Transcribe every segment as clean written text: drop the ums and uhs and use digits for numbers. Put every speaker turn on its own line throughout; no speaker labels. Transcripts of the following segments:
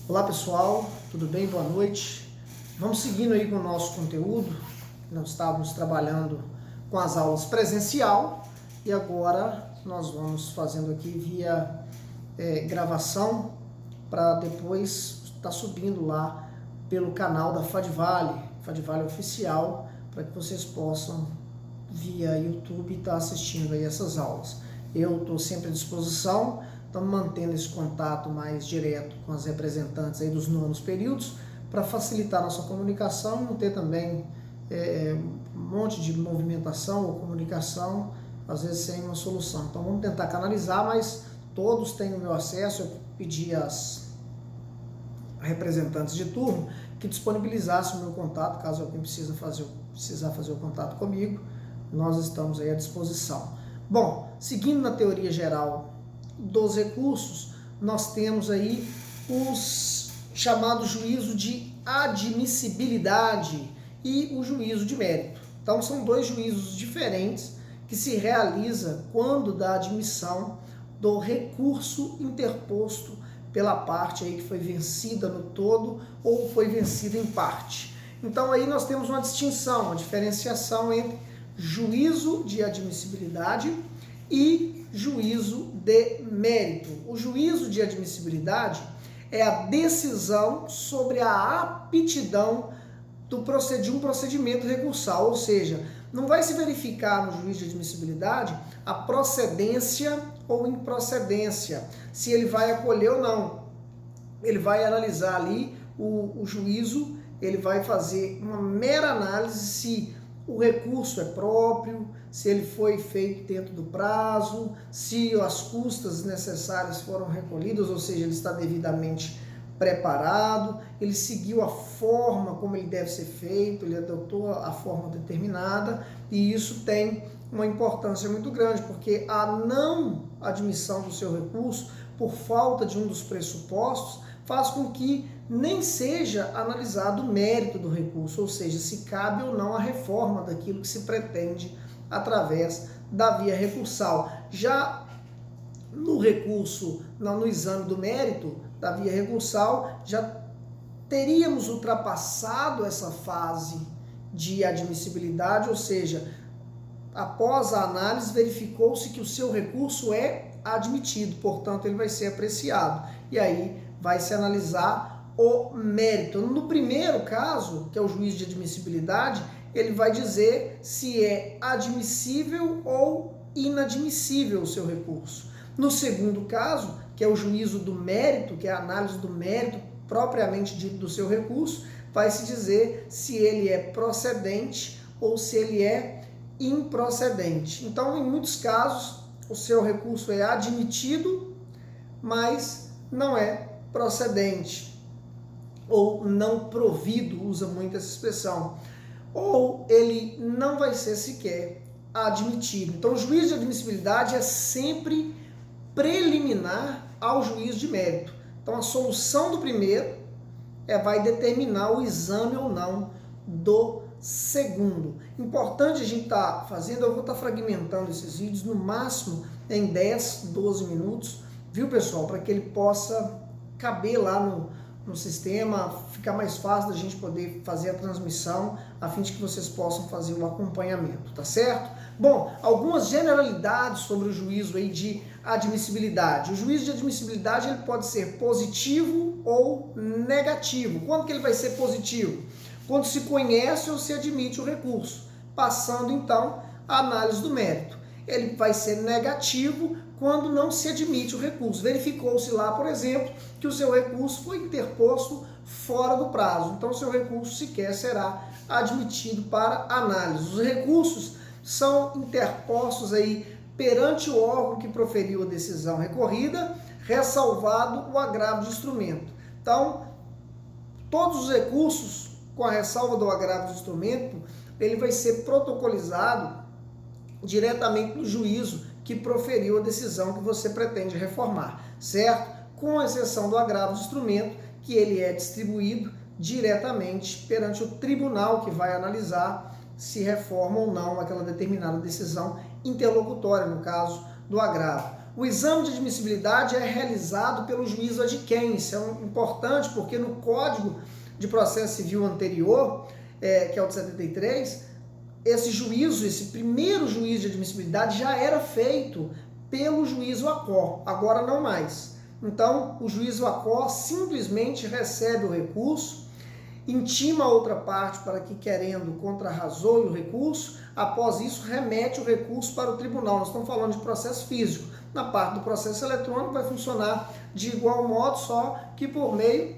Olá pessoal, tudo bem? Boa noite. Vamos seguindo aí com o nosso conteúdo. Nós estávamos trabalhando com as aulas presencial e agora nós vamos fazendo aqui via gravação para depois estar subindo lá pelo canal da Fadvale Oficial, para que vocês possam via YouTube estar assistindo aí essas aulas. Eu estou sempre à disposição. Estamos mantendo esse contato mais direto com as representantes aí dos nonos períodos para facilitar a nossa comunicação e não ter também um monte de movimentação ou comunicação, às vezes sem uma solução. Então vamos tentar canalizar, mas todos têm o meu acesso. Eu pedi às representantes de turno que disponibilizassem o meu contato, caso alguém precisar fazer o contato comigo, nós estamos aí à disposição. Bom, seguindo na teoria geral dos recursos, nós temos aí os chamados juízo de admissibilidade e o juízo de mérito. Então são dois juízos diferentes que se realiza quando da admissão do recurso interposto pela parte aí que foi vencida no todo ou foi vencida em parte. Então aí nós temos uma distinção, uma diferenciação entre juízo de admissibilidade e juízo de mérito. O juízo de admissibilidade é a decisão sobre a aptidão de um procedimento recursal, ou seja, não vai se verificar no juízo de admissibilidade a procedência ou improcedência, se ele vai acolher ou não. Ele vai analisar ali o juízo, ele vai fazer uma mera análise se o recurso é próprio, se ele foi feito dentro do prazo, se as custas necessárias foram recolhidas, ou seja, ele está devidamente preparado, ele seguiu a forma como ele deve ser feito, ele adotou a forma determinada, e isso tem uma importância muito grande, porque a não admissão do seu recurso, por falta de um dos pressupostos, faz com que nem seja analisado o mérito do recurso, ou seja, se cabe ou não a reforma daquilo que se pretende através da via recursal. Já no recurso, no exame do mérito da via recursal, já teríamos ultrapassado essa fase de admissibilidade, ou seja, após a análise verificou-se que o seu recurso é admitido, portanto ele vai ser apreciado, e aí vai se analisar o mérito. No primeiro caso, que é o juízo de admissibilidade, ele vai dizer se é admissível ou inadmissível o seu recurso. No segundo caso, que é o juízo do mérito, que é a análise do mérito propriamente dito do seu recurso, vai se dizer se ele é procedente ou se ele é improcedente. Então, em muitos casos, o seu recurso é admitido, mas não é procedente, ou não provido, usa muito essa expressão, ou ele não vai ser sequer admitido. Então, o juízo de admissibilidade é sempre preliminar ao juízo de mérito. Então, a solução do primeiro vai determinar o exame ou não do segundo. Importante a gente estar fazendo, eu vou estar fragmentando esses vídeos no máximo em 10, 12 minutos, viu pessoal? Para que ele possa caber lá no sistema, ficar mais fácil da gente poder fazer a transmissão, a fim de que vocês possam fazer o acompanhamento, tá certo? Bom, algumas generalidades sobre o juízo aí de admissibilidade. O juízo de admissibilidade ele pode ser positivo ou negativo. Quando que ele vai ser positivo? Quando se conhece ou se admite o recurso, passando então a análise do mérito. Ele vai ser negativo quando não se admite o recurso. Verificou-se lá, por exemplo, que o seu recurso foi interposto fora do prazo. Então, o seu recurso sequer será admitido para análise. Os recursos são interpostos aí perante o órgão que proferiu a decisão recorrida, ressalvado o agravo de instrumento. Então, todos os recursos, com a ressalva do agravo de instrumento, ele vai ser protocolizado diretamente no juízo que proferiu a decisão que você pretende reformar, certo? Com exceção do agravo de instrumento, que ele é distribuído diretamente perante o tribunal que vai analisar se reforma ou não aquela determinada decisão interlocutória, no caso do agravo. o exame de admissibilidade é realizado pelo juízo ad quem. Isso é importante porque no Código de Processo Civil anterior, que é o de 73, esse juízo, esse primeiro juízo de admissibilidade já era feito pelo juízo ACOR, agora não mais. Então, o juízo ACOR simplesmente recebe o recurso, intima a outra parte para que, querendo, contrarrazoe o recurso, após isso, remete o recurso para o tribunal. Nós estamos falando de processo físico. Na parte do processo eletrônico vai funcionar de igual modo, só que por meio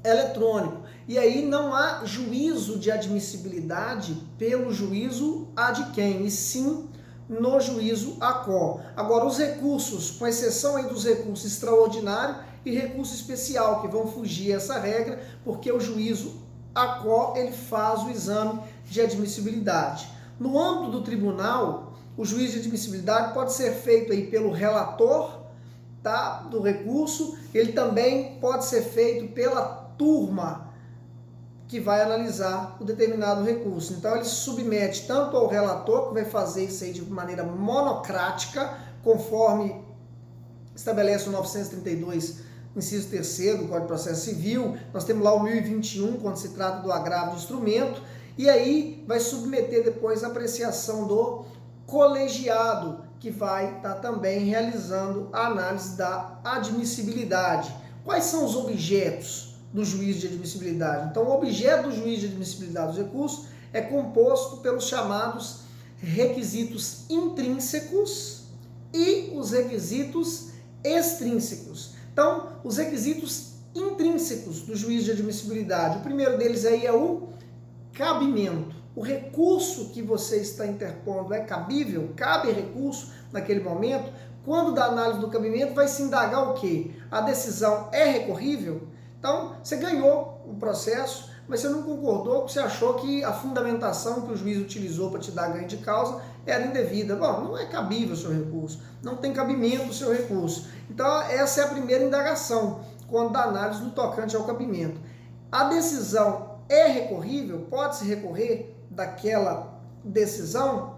eletrônico. E aí não há juízo de admissibilidade pelo juízo ad quem, e sim no juízo ACOR. Agora, os recursos, com exceção aí dos recursos extraordinário e recurso especial, que vão fugir essa regra, porque o juízo ACOR ele faz o exame de admissibilidade. No âmbito do tribunal, o juízo de admissibilidade pode ser feito aí pelo relator, tá, do recurso, ele também pode ser feito pela turma que vai analisar o determinado recurso. Então ele se submete tanto ao relator, que vai fazer isso aí de maneira monocrática, conforme estabelece o 932, inciso 3º do Código de Processo Civil. Nós temos lá o 1021, quando se trata do agravo de instrumento, e aí vai submeter depois a apreciação do colegiado, que vai estar também realizando a análise da admissibilidade. Quais são os objetos do juízo de admissibilidade? Então, o objeto do juízo de admissibilidade dos recursos é composto pelos chamados requisitos intrínsecos e os requisitos extrínsecos. Então, os requisitos intrínsecos do juízo de admissibilidade, o primeiro deles aí é o cabimento. O recurso que você está interpondo é cabível? Cabe recurso naquele momento? Quando da análise do cabimento vai se indagar o quê? A decisão é recorrível? Então, você ganhou o processo, mas você não concordou, porque você achou que a fundamentação que o juiz utilizou para te dar ganho de causa era indevida. Bom, não é cabível o seu recurso, não tem cabimento o seu recurso. Então, essa é a primeira indagação, quando da análise do tocante ao cabimento. A decisão é recorrível? Pode-se recorrer daquela decisão?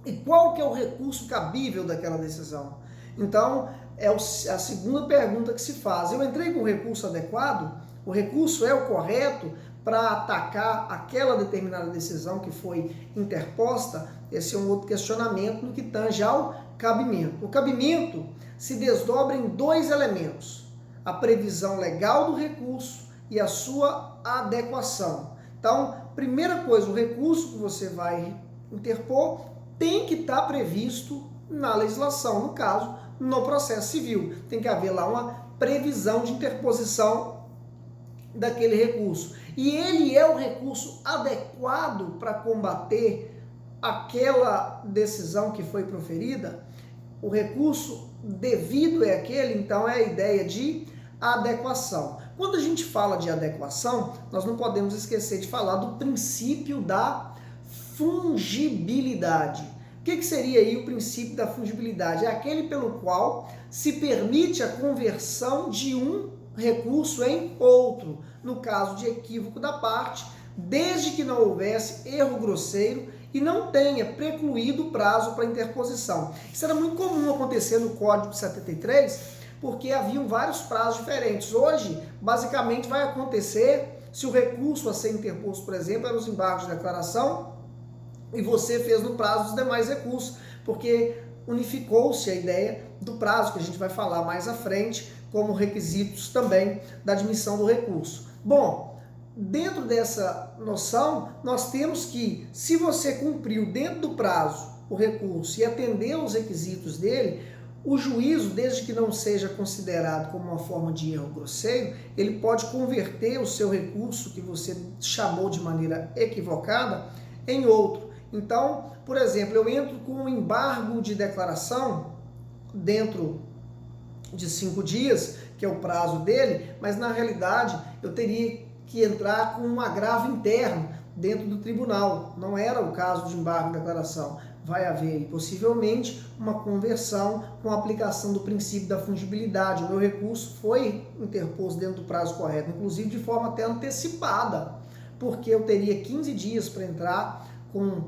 E qual que é o recurso cabível daquela decisão? Então, é a segunda pergunta que se faz. Eu entrei com o recurso adequado? O recurso é o correto para atacar aquela determinada decisão que foi interposta? Esse é um outro questionamento no que tange ao cabimento. O cabimento se desdobra em dois elementos: a previsão legal do recurso e a sua adequação. Então, primeira coisa, o recurso que você vai interpor tem que estar previsto na legislação, no caso, no processo civil. Tem que haver lá uma previsão de interposição daquele recurso. E ele é o recurso adequado para combater aquela decisão que foi proferida? O recurso devido é aquele, então é a ideia de adequação. Quando a gente fala de adequação, nós não podemos esquecer de falar do princípio da fungibilidade. O que seria aí o princípio da fungibilidade? É aquele pelo qual se permite a conversão de um recurso em outro, no caso de equívoco da parte, desde que não houvesse erro grosseiro e não tenha precluído o prazo para interposição. Isso era muito comum acontecer no Código de 73, porque haviam vários prazos diferentes. Hoje, basicamente, vai acontecer se o recurso a ser interposto, por exemplo, eram os embargos de declaração, e você fez no prazo dos demais recursos, porque unificou-se a ideia do prazo, que a gente vai falar mais à frente, como requisitos também da admissão do recurso. Bom, dentro dessa noção, nós temos que, se você cumpriu dentro do prazo o recurso e atendeu os requisitos dele, o juízo, desde que não seja considerado como uma forma de erro grosseiro, ele pode converter o seu recurso, que você chamou de maneira equivocada, em outro. Então, por exemplo, eu entro com um embargo de declaração dentro de 5 dias, que é o prazo dele, mas na realidade eu teria que entrar com um agravo interno dentro do tribunal. Não era o caso de embargo de declaração. Vai haver, possivelmente, uma conversão com a aplicação do princípio da fungibilidade. O meu recurso foi interposto dentro do prazo correto, inclusive de forma até antecipada, porque eu teria 15 dias para entrar com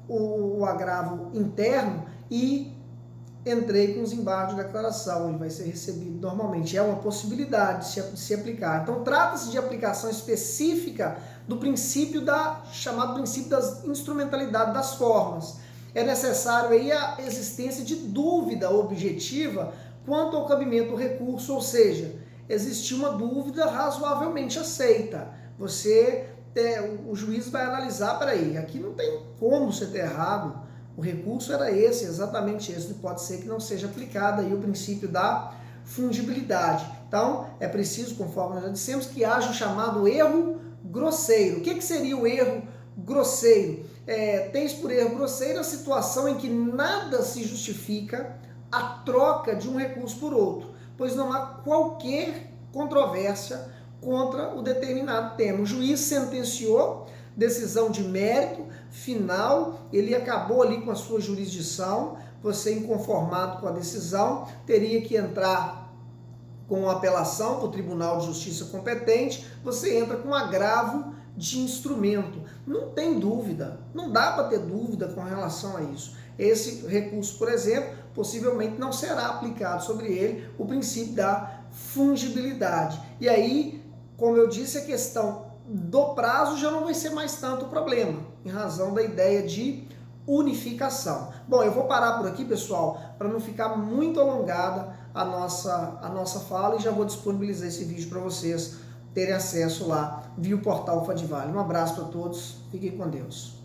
o agravo interno e entrei com os embargos de declaração, ele vai ser recebido normalmente. É uma possibilidade de se aplicar. Então, trata-se de aplicação específica do princípio chamado princípio da instrumentalidade das formas. É necessário aí a existência de dúvida objetiva quanto ao cabimento do recurso, ou seja, existiu uma dúvida razoavelmente aceita. O juiz vai analisar, peraí, aqui não tem como você ter errado, o recurso era esse, exatamente esse, pode ser que não seja aplicado aí o princípio da fungibilidade. Então, é preciso, conforme nós já dissemos, que haja o chamado erro grosseiro. O que seria o erro grosseiro? Tens por erro grosseiro a situação em que nada se justifica a troca de um recurso por outro, pois não há qualquer controvérsia contra o determinado tema. O juiz sentenciou, decisão de mérito, final, ele acabou ali com a sua jurisdição, você inconformado com a decisão, teria que entrar com apelação para o Tribunal de Justiça competente, você entra com agravo de instrumento. Não tem dúvida, não dá para ter dúvida com relação a isso. Esse recurso, por exemplo, possivelmente não será aplicado sobre ele o princípio da fungibilidade. E aí, como eu disse, a questão do prazo já não vai ser mais tanto o problema, em razão da ideia de unificação. Bom, eu vou parar por aqui, pessoal, para não ficar muito alongada a nossa fala, e já vou disponibilizar esse vídeo para vocês terem acesso lá via o portal Fadivale. Um abraço para todos, fiquem com Deus.